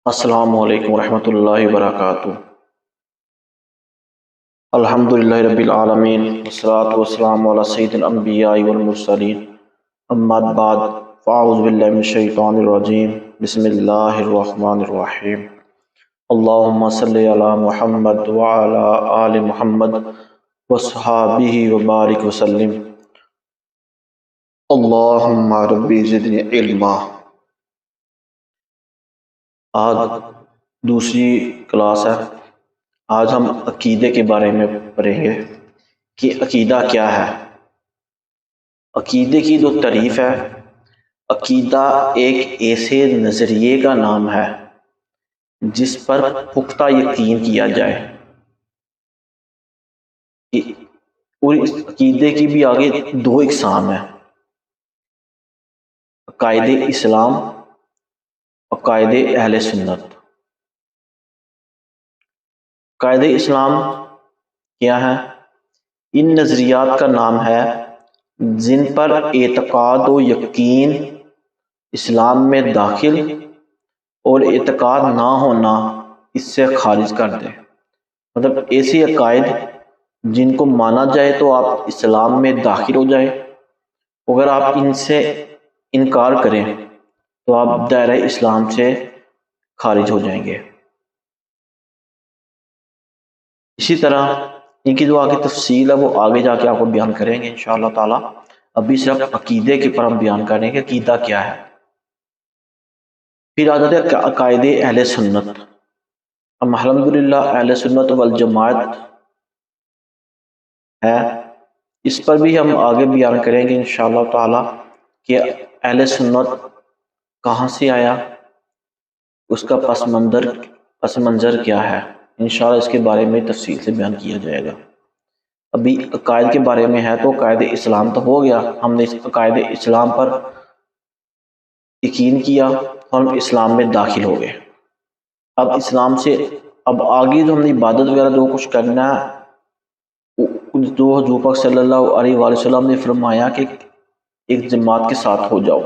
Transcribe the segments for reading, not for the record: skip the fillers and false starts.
السلام علیکم ورحمۃ اللہ وبرکاتہ۔ الحمدللہ رب العالمین والصلاة والسلام علی سید الانبیاء والمرسلین، اما بعد فاعوذ باللہ من الشیطان الرجیم، بسم اللہ الرحمن الرحیم۔ اللہم صلی علی محمد وعلی آل محمد وصحابہ وبارک وسلم۔ اللہم ربی زدنی علما۔ آج دوسری کلاس ہے۔ آج ہم عقیدے کے بارے میں پڑھیں گے کہ عقیدہ کیا ہے۔ عقیدے کی جو تعریف ہے، عقیدہ ایک ایسے نظریے کا نام ہے جس پر پختہ یقین کیا جائے۔ اور اس عقیدے کی بھی آگے دو اقسام ہیں: عقائد اسلام، عقائد اہل سنت۔ عقائد اسلام کیا ہے؟ ان نظریات کا نام ہے جن پر اعتقاد و یقین اسلام میں داخل اور اعتقاد نہ ہونا اس سے خارج کر دے۔ مطلب ایسے عقائد جن کو مانا جائے تو آپ اسلام میں داخل ہو جائیں، اگر آپ ان سے انکار کریں تو آپ دائرہ اسلام سے خارج ہو جائیں گے۔ اسی طرح ان کی جو آگے تفصیل ہے وہ آگے جا کے آپ کو بیان کریں گے انشاءاللہ تعالیٰ۔ ابھی صرف عقیدے کے پر ہم بیان کریں گے عقیدہ کیا ہے۔ پھر آ جاتے ہیں عقائد اہل سنت۔ ہم الحمدللہ اہل سنت والجماعت ہے، اس پر بھی ہم آگے بیان کریں گے انشاءاللہ تعالیٰ کہ اہل سنت کہاں سے آیا، اس کا پس منظر کیا ہے۔ انشاءاللہ اس کے بارے میں تفصیل سے بیان کیا جائے گا۔ ابھی عقائد کے بارے میں ہے تو عقائد اسلام تو ہو گیا، ہم نے اس عقائد اسلام پر یقین کیا اور ہم اسلام میں داخل ہو گئے۔ اب اسلام سے آگے جو ہم نے عبادت وغیرہ جو کچھ کرنا ہے، جو حضور پاک صلی اللہ علیہ وآلہ وسلم نے فرمایا کہ ایک جماعت کے ساتھ ہو جاؤ،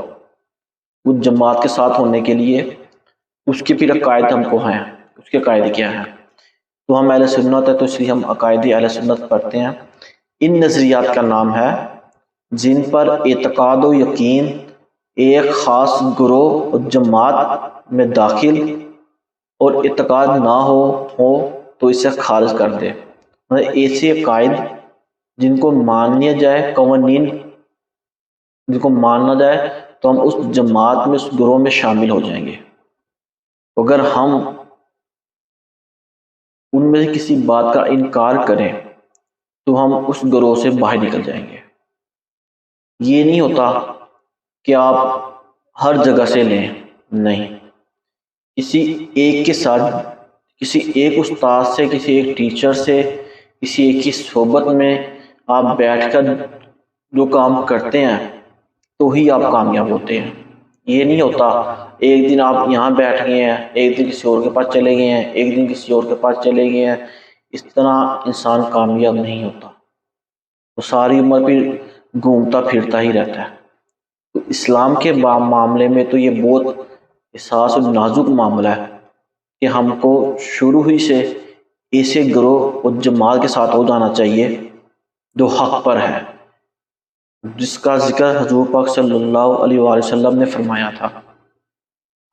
اس جماعت کے ساتھ ہونے کے لیے اس کے پھر عقائد ہم کو ہیں، اس کے عقائد کیا ہیں۔ تو ہم اہل سنت ہے تو اس لیے ہم عقائد اہل سنت پڑھتے ہیں۔ ان نظریات کا نام ہے جن پر اعتقاد و یقین ایک خاص گروہ اور جماعت میں داخل اور اعتقاد نہ ہو تو اسے خارج کر دے۔ مطلب ایسے عقائد جن کو مانیا جائے، قوانین جن کو ماننا جائے تو ہم اس جماعت میں، اس گروہ میں شامل ہو جائیں گے۔ اگر ہم ان میں سے کسی بات کا انکار کریں تو ہم اس گروہ سے باہر نکل جائیں گے۔ یہ نہیں ہوتا کہ آپ ہر جگہ سے لیں، نہیں، کسی ایک کے ساتھ، کسی ایک استاد سے، کسی ایک ٹیچر سے، کسی ایک کی صحبت میں آپ بیٹھ کر جو کام کرتے ہیں تو ہی آپ کامیاب ہوتے ہیں۔ یہ نہیں ہوتا ایک دن آپ یہاں بیٹھ گئے ہیں، ایک دن کسی اور کے پاس چلے گئے ہیں، ایک دن کسی اور کے پاس چلے گئے ہیں، اس طرح انسان کامیاب نہیں ہوتا، وہ ساری عمر پھر گھومتا پھرتا ہی رہتا ہے۔ تو اسلام کے معاملے میں تو یہ بہت حساس اور نازک معاملہ ہے کہ ہم کو شروع ہی سے ایسے گروہ اور جماعت کے ساتھ ہو جانا چاہیے جو حق پر ہے، جس کا ذکر حضور پاک صلی اللہ علیہ وآلہ وسلم نے فرمایا تھا۔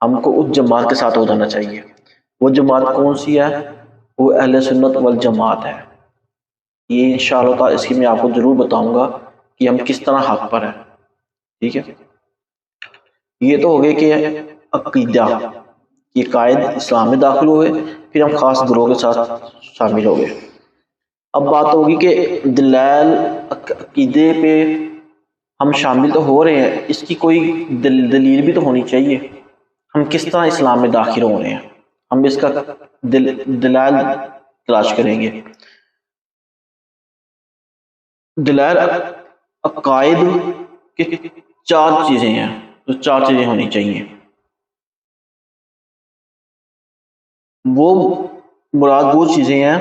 ہم کو اس جماعت کے ساتھ ہو جانا چاہیے۔ وہ جماعت کون سی ہے؟ وہ اہل سنت والجماعت ہے۔ یہ انشاءاللہ تعالیٰ اس کی میں آپ کو ضرور بتاؤں گا کہ ہم کس طرح حق پر ہیں، ٹھیک ہے۔ یہ تو ہو گئے کہ عقیدہ، یہ قائد اسلام میں داخل ہوئے، پھر ہم خاص گروہ کے ساتھ شامل ہو گئے۔ اب بات ہوگی کہ دلائل عقیدے پہ ہم شامل تو ہو رہے ہیں، اس کی کوئی دلیل بھی تو ہونی چاہیے۔ ہم کس طرح اسلام میں داخل ہو رہے ہیں، ہم اس کا دلائل تلاش کریں گے۔ دلائل عقائد کے چار چیزیں ہیں، تو چار چیزیں ہونی چاہیے۔ وہ مراد وہ چیزیں ہیں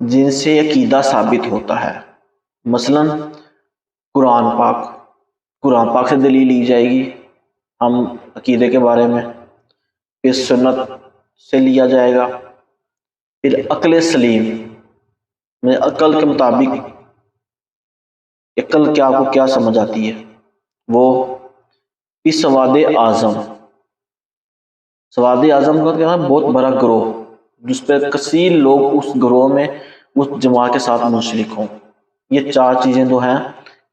جن سے عقیدہ ثابت ہوتا ہے۔ مثلا قرآن پاک سے دلیل لی جائے گی ہم عقیدے کے بارے میں، پھر سے لیا جائے گا، پھر عقل سلیم میں عقل کے مطابق، عقل کیا کو کیا سمجھ آتی ہے وہ، پھر سواد اعظم، سواد اعظم کا کیا ہے، بہت بڑا گروہ جس پہ کثیر لوگ اس گروہ میں اس جماعت کے ساتھ منسلک ہوں۔ یہ چار چیزیں جو ہیں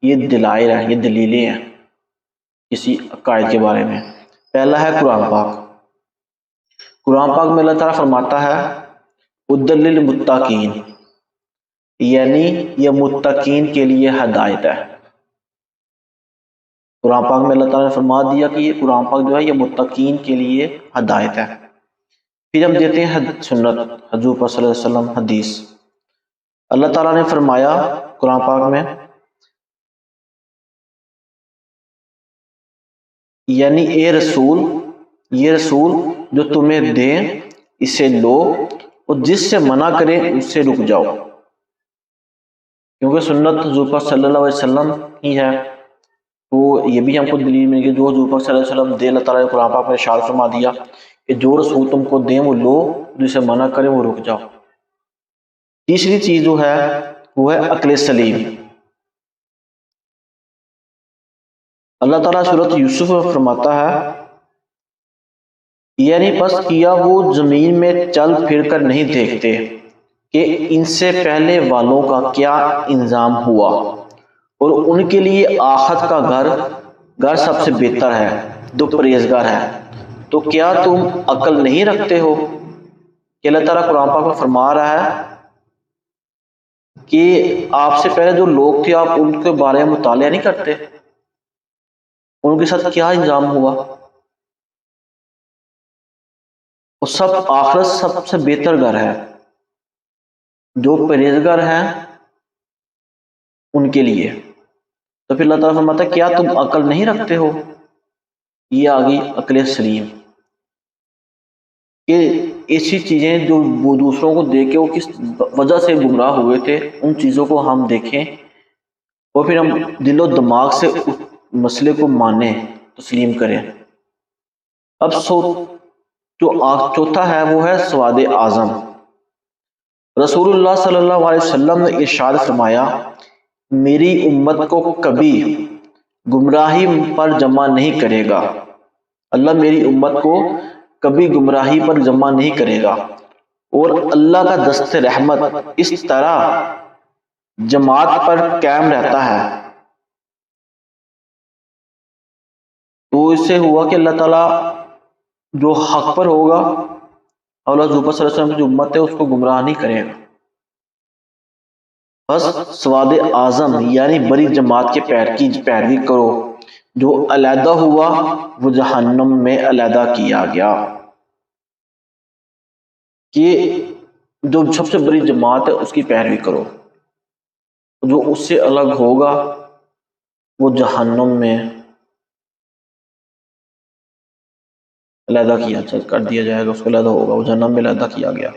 یہ دلائل ہیں، یہ دلیلیں ہیں کسی عقائد کے بارے میں۔ پہلا ہے قرآن پاک۔ قرآن پاک میں اللہ تعالیٰ فرماتا ہے ہدی للمتقین، یعنی یہ متقین کے لیے ہدایت ہے۔ قرآن پاک میں اللہ تعالیٰ نے فرما دیا کہ یہ قرآن پاک جو ہے یہ متقین کے لیے ہدایت ہے۔ پھر ہم دیتے ہیں سنت، حضور صلی اللہ علیہ وسلم حدیث۔ اللہ تعالیٰ نے فرمایا قرآن پاک میں، یعنی اے رسول، یہ رسول جو تمہیں دیں اسے لو، اور جس سے منع کریں اس سے رک جاؤ، کیونکہ سنت حضور پاک صلی اللہ علیہ وسلم ہی ہے۔ تو یہ بھی ہم کو دلیل مل گئی، جو حضور پاک صلی اللہ علیہ وسلم دے، اللہ تعالیٰ نے قرآن پاک میں ارشاد فرما دیا کہ جو رسول تم کو دیں وہ لو، جسے منع کریں وہ رک جاؤ۔ تیسری چیز جو ہے وہ ہے عقل سلیم۔ اللہ تعالیٰ سورۃ یوسف میں فرماتا ہے، یعنی پس کیا وہ زمین میں چل پھر کر نہیں دیکھتے کہ ان سے پہلے والوں کا کیا انجام ہوا، اور ان کے لیے آخرت کا گھر سب سے بہتر ہے جو پرہیزگار ہے، تو کیا تم عقل نہیں رکھتے ہو؟ کہ اللہ تعالیٰ قرآن پاک میں فرما رہا ہے کہ آپ سے پہلے جو لوگ تھے آپ ان کے بارے میں مطالعہ نہیں کرتے، ان کے ساتھ کیا انجام ہوا، اور سب آخرت سب سے بہتر گھر ہے جو پرہیزگار ہیں ان کے لیے۔ تو پھر اللہ تعالیٰ فرماتا ہے کیا تم عقل نہیں رکھتے ہو؟ یہ آگئی عقل سلیم، کہ ایسی چیزیں جو وہ دوسروں کو دیکھ کے وہ کس وجہ سے گمراہ ہوئے تھے، ان چیزوں کو ہم دیکھیں اور پھر ہم دل و دماغ سے اس مسئلے کو مانیں، تسلیم کریں۔ اب جو چوتھا ہے وہ ہے سواد اعظم۔ رسول اللہ صلی اللہ علیہ وسلم نے ارشاد فرمایا، میری امت کو کبھی گمراہی پر جمع نہیں کرے گا، اللہ میری امت کو کبھی گمراہی پر جمع نہیں کرے گا، اور اللہ کا دست رحمت اس طرح جماعت پر قائم رہتا ہے۔ تو اس سے ہوا کہ اللہ تعالیٰ جو حق پر ہوگا، اور حضور صلی اللہ علیہ وسلم کی جو امت ہے اس کو گمراہ نہیں کرے گا۔ بس سواد اعظم یعنی بڑی جماعت کے پیروی کرو، جو علیحدہ ہوا وہ جہنم میں علیحدہ کیا گیا۔ کہ جو سب سے بڑی جماعت ہے اس کی پیروی کرو، جو اس سے الگ ہوگا وہ جہنم میں علیحدہ کر دیا جائے گا، اس کو علیحدہ ہوگا، وہ جہنم میں علیحدہ کیا گیا،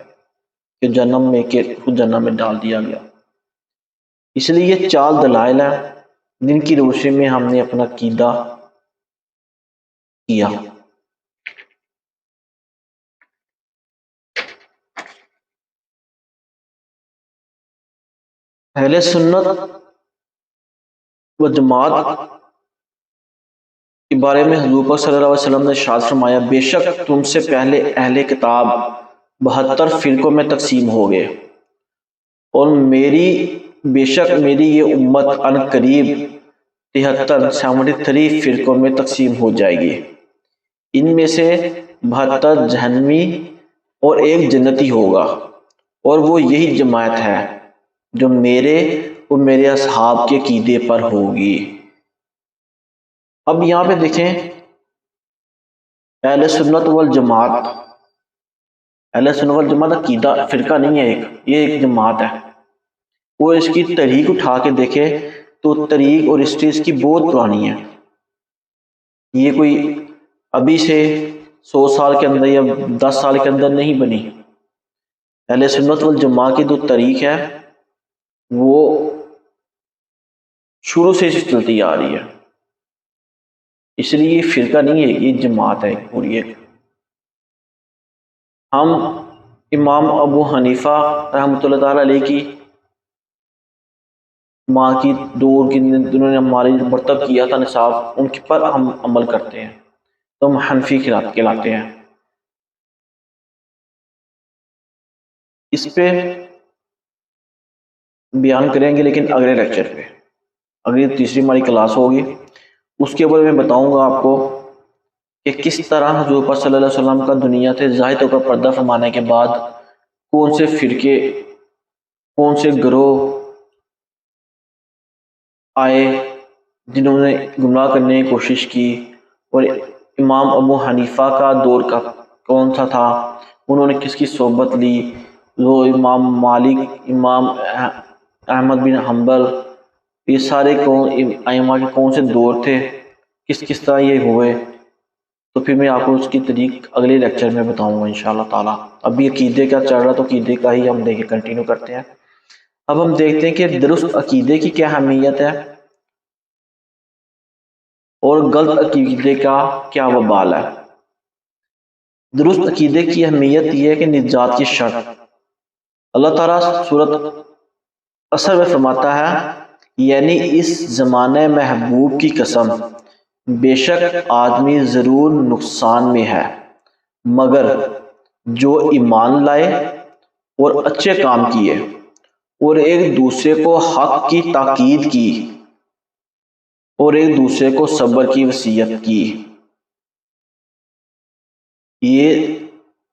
کہ جہنم میں خود جہنم میں ڈال دیا گیا۔ اس لیے یہ چار دلائل ہیں جن کی روشنی میں ہم نے اپنا عقیدہ کیا۔ اہل سنت و جماعت کے بارے میں حضور پاک صلی اللہ علیہ وسلم نے ارشاد فرمایا، بے شک تم سے پہلے اہل کتاب 72 فرقوں میں تقسیم ہو گئے، اور بے شک میری یہ امت ان قریب 73 فرقوں میں تقسیم ہو جائے گی، ان میں سے 72 جہنمی اور ایک جنتی ہوگا، اور وہ یہی جماعت ہے جو میرے اور میرے اصحاب کے عقیدے پر ہوگی۔ اب یہاں پہ دیکھیں اہل سنت والجماعت، اہل سنت والجماعت عقیدہ فرقہ نہیں ہے، یہ ایک جماعت ہے۔ وہ اس کی تاریخ اٹھا کے دیکھے تو تاریخ اور ہسٹری اس کی بہت پرانی ہے، یہ کوئی ابھی سے 100 سال کے اندر یا 10 سال کے اندر نہیں بنی۔ اہل سنت والجماعت کی جو تاریخ ہے وہ شروع سے چلتی آ رہی ہے، اس لیے یہ فرقہ نہیں ہے، یہ جماعت ہے پوری ایک۔ ہم امام ابو حنیفہ رحمۃ اللہ تعالیٰ علیہ کی ماں کی دور کی جنہوں نے ہماری مرتب کیا تھا نصاب، ان کے پر ہم عمل کرتے ہیں تو ہم حنفی کہلاتے ہیں۔ اس پہ بیان کریں گے لیکن اگلے لیکچر پہ، اگلی تیسری ہماری کلاس ہوگی، اس کے اوپر میں بتاؤں گا آپ کو کہ کس طرح حضور پاک صلی اللہ علیہ وسلم کا دنیا سے ظاہر طور پر پردہ فرمانے کے بعد کون سے فرقے، کون سے گروہ آئے جنہوں نے گمراہ کرنے کی کوشش کی، اور امام ابو حنیفہ کا دور کا کون سا تھا، انہوں نے کس کی صحبت لی، وہ امام مالک، امام احمد بن حنبل، یہ سارے ائمہ کے کون سے دور تھے، کس طرح یہ ہوئے، تو پھر میں آپ کو اس کی طریق اگلے لیکچر میں بتاؤں گا انشاءاللہ تعالیٰ۔ ابھی عقیدے کا چل رہا تو عقیدے کا ہی ہم دیکھیں کنٹینیو کرتے ہیں۔ اب ہم دیکھتے ہیں کہ درست عقیدے کی کیا اہمیت ہے اور غلط عقیدے کا کیا وبال ہے۔ درست عقیدے کی اہمیت یہ ہے کہ نجات کی شرط، اللہ تعالیٰ سورۃ اثر میں فرماتا ہے، یعنی اس زمانے محبوب کی قسم، بے شک آدمی ضرور نقصان میں ہے، مگر جو ایمان لائے اور اچھے کام کیے اور ایک دوسرے کو حق کی تاکید کی اور ایک دوسرے کو صبر کی وصیت کی۔ یہ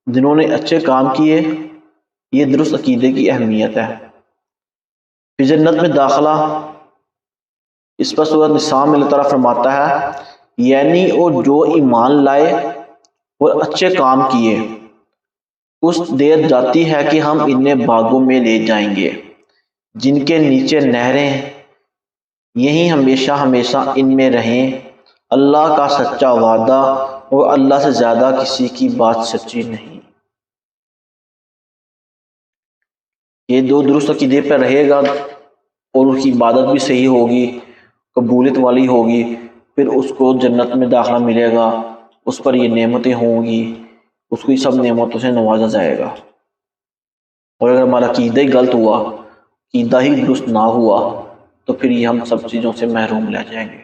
جنہوں نے اچھے کام کیے، یہ درست عقیدے کی اہمیت ہے۔ پھر جنت میں داخلہ، اس پر سورۃ نساء میں اللہ تعالیٰ فرماتا ہے، یعنی اور جو ایمان لائے اور اچھے کام کیے، اس دیر جاتی ہے کہ ہم انہیں باغوں میں لے جائیں گے جن کے نیچے نہریں، یہی ہمیشہ ہمیشہ ان میں رہیں، اللہ کا سچا وعدہ اور اللہ سے زیادہ کسی کی بات سچی نہیں۔ یہ دو درست عقیدے پر رہے گا اور اس کی عبادت بھی صحیح ہوگی، قبولیت والی ہوگی، پھر اس کو جنت میں داخلہ ملے گا، اس پر یہ نعمتیں ہوں گی، اس کو یہ سب نعمتوں سے نوازا جائے گا۔ اور اگر ہمارا عقیدہ ہی غلط ہوا، عقیدہ ہی درست نہ ہوا، تو پھر یہ ہم سب چیزوں سے محروم رہ جائیں گے۔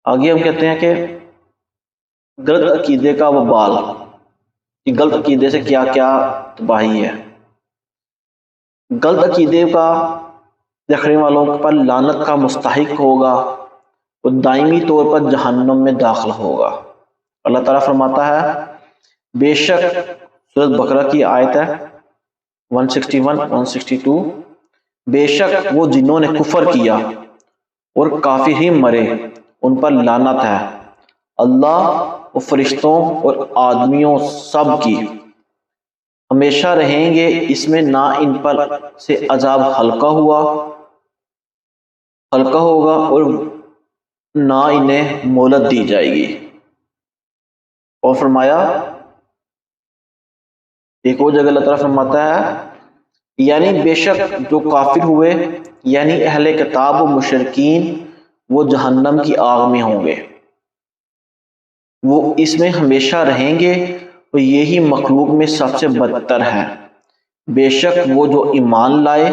آگے ہم کہتے ہیں کہ غلط عقیدے کا وبال، کہ غلط عقیدے سے کیا کیا تباہی ہے۔ غلط عقیدے کا رکھنے والوں پر لعنت کا مستحق ہوگا، وہ دائمی طور پر جہنم میں داخل ہوگا۔ اللہ تعالیٰ فرماتا ہے، بے شک سورۃ بقرہ کی آیت ہے 161 162، بے شک وہ جنہوں نے کفر کیا اور کافر ہی مرے ان پر لعنت ہے، اللہ و فرشتوں اور آدمیوں سب کی، ہمیشہ رہیں گے اس میں، نہ ان پر سے عذاب ہلکا ہوگا اور نہ انہیں مہلت دی جائے گی۔ اور فرمایا ایک اور جگہ اللہ تعالیٰ فرماتا ہے، یعنی بے شک جو کافر ہوئے، یعنی اہل کتاب و مشرکین، وہ جہنم کی آگ میں ہوں گے، وہ اس میں ہمیشہ رہیں گے، اور یہی مخلوق میں سب سے بدتر ہے۔ بے شک وہ جو ایمان لائے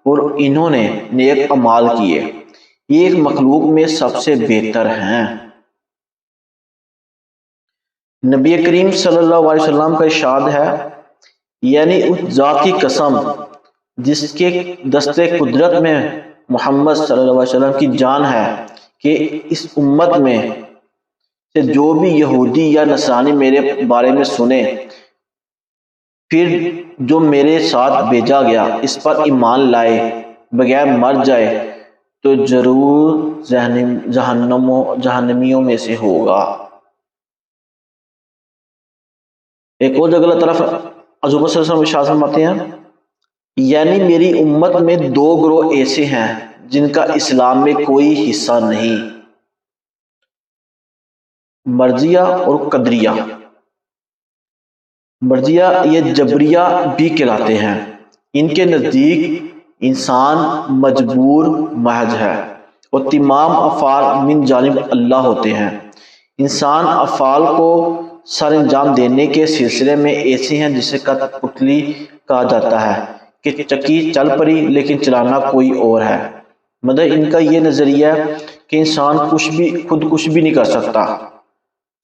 اور انہوں نے نیک اعمال کیے، یہ ایک مخلوق میں سب سے بہتر ہیں۔ نبی کریم صلی اللہ علیہ وسلم کا ارشاد ہے، یعنی اس ذات کی قسم جس کے دست قدرت میں محمد صلی اللہ علیہ وسلم کی جان ہے، کہ اس امت میں سے جو بھی یہودی یا نصرانی میرے بارے میں سنے، پھر جو میرے ساتھ بھیجا گیا اس پر ایمان لائے بغیر مر جائے، تو ضرور جہنمیوں میں سے ہوگا۔ ایک اور جگہ اللہ تعالیٰ حضور صلی اللہ علیہ وسلم فرماتے ہیں، یعنی میری امت میں دو گروہ ایسے ہیں جن کا اسلام میں کوئی حصہ نہیں، مرجیہ اور قدریہ۔ مرجیہ یہ جبریہ بھی کہلاتے ہیں، ان کے نزدیک انسان مجبور محض ہے اور تمام افعال من جانب اللہ ہوتے ہیں، انسان افعال کو سر انجام دینے کے سلسلے میں ایسے ہیں جسے کت پتلی کہا جاتا ہے کہ چکی چل پڑی لیکن چلانا کوئی اور ہے۔ مطلب ان کا یہ نظریہ ہے کہ انسان خود کچھ بھی نہیں کر سکتا،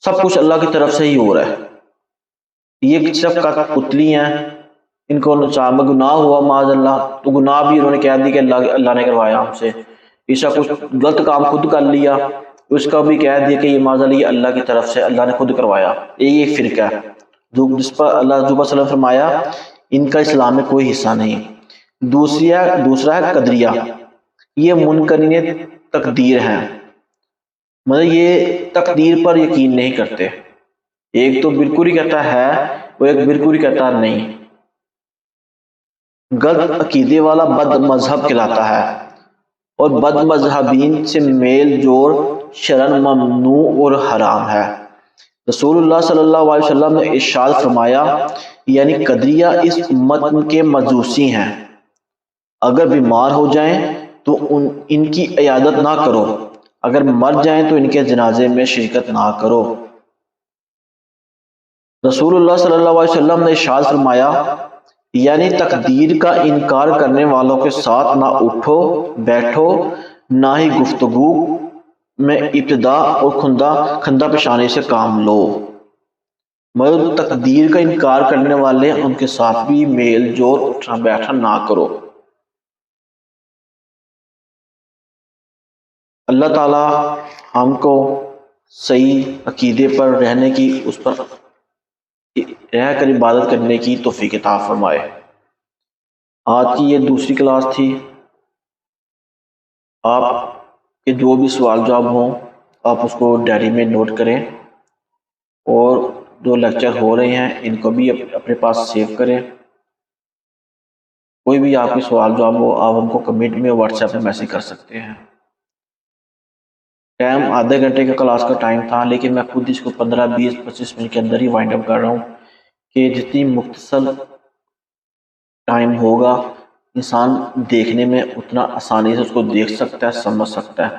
سب کچھ اللہ کی طرف سے ہی ہو رہا ہے۔ یہ صرف کت پتلی ہیں، ان کو میں گناہ ہوا معاذ اللہ تو گناہ بھی انہوں نے کہہ دی کہ اللہ نے کروایا ہم سے، ایسا کچھ غلط کام خود کر لیا اس کا بھی کہہ دیا کہ یہ معاذ اللہ یہ اللہ کی طرف سے اللہ نے خود کروایا۔ یہ ایک فرقہ ہے جس پر اللہ صلی اللہ علیہ وسلم فرمایا ان کا اسلام میں کوئی حصہ نہیں۔ دوسرا ہے قدریہ، یہ منکرین تقدیر ہیں، مطلب یہ تقدیر پر یقین نہیں کرتے، ایک تو بالکل ہی کہتا ہے وہ ایک بالکل ہی کہتا نہیں۔ غلط عقیدے والا بد مذہب کہلاتا ہے، اور بد مذہبین سے میل جوڑ شرعاً ممنوع اور حرام ہے۔ رسول اللہ صلی اللہ علیہ وسلم نے ارشاد فرمایا یعنی قدریہ اس امت کے مجوسی ہیں، اگر بیمار ہو جائیں تو ان کی عیادت نہ کرو، اگر مر جائیں تو ان کے جنازے میں شرکت نہ کرو۔ رسول اللہ صلی اللہ علیہ وسلم نے ارشاد فرمایا یعنی تقدیر کا انکار کرنے والوں کے ساتھ نہ اٹھو بیٹھو، نہ ہی گفتگو میں ابتدا اور کھندہ پیشانی سے کام لو۔ مطلب تقدیر کا انکار کرنے والے ان کے ساتھ بھی میل جول اٹھنا بیٹھنا نہ کرو۔ اللہ تعالی ہم کو صحیح عقیدے پر رہنے کی، اس پر رہ کر عبادت کرنے کی توفیق عطا فرمائے۔ آج کی یہ دوسری کلاس تھی۔ آپ کے جو بھی سوال جواب ہوں آپ اس کو ڈائری میں نوٹ کریں، اور جو لیکچر ہو رہے ہیں ان کو بھی اپنے پاس سیو کریں۔ کوئی بھی آپ کے سوال جواب ہو آپ ہم کو کمنٹ میں واٹس ایپ میں میسج کر سکتے ہیں۔ ٹائم آدھے گھنٹے کا کلاس کا ٹائم تھا، لیکن میں خود اس کو 15 20 25 منٹ کے اندر ہی وائنڈ اپ کر رہا ہوں کہ جتنی مختصر ٹائم ہوگا انسان دیکھنے میں اتنا آسانی سے اس کو دیکھ سکتا ہے، سمجھ سکتا ہے۔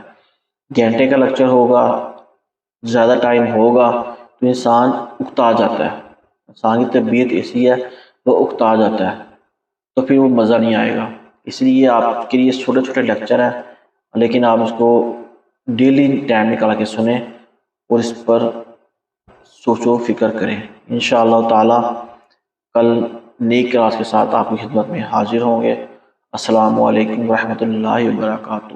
گھنٹے کا لیکچر ہوگا، زیادہ ٹائم ہوگا تو انسان اکتا جاتا ہے، انسان کی طبیعت ایسی ہے وہ اکتا جاتا ہے، تو پھر وہ مزہ نہیں آئے گا۔ اس لیے آپ کے لیے چھوٹے چھوٹے لیکچر ہیں، لیکن آپ اس کو ڈیلی ٹائم نکال کے سنیں اور اس پر سوچ و فکر کریں۔ انشاءاللہ تعالی کل نئی کلاس کے ساتھ آپ کی خدمت میں حاضر ہوں گے۔ السلام علیکم ورحمۃ اللہ وبرکاتہ۔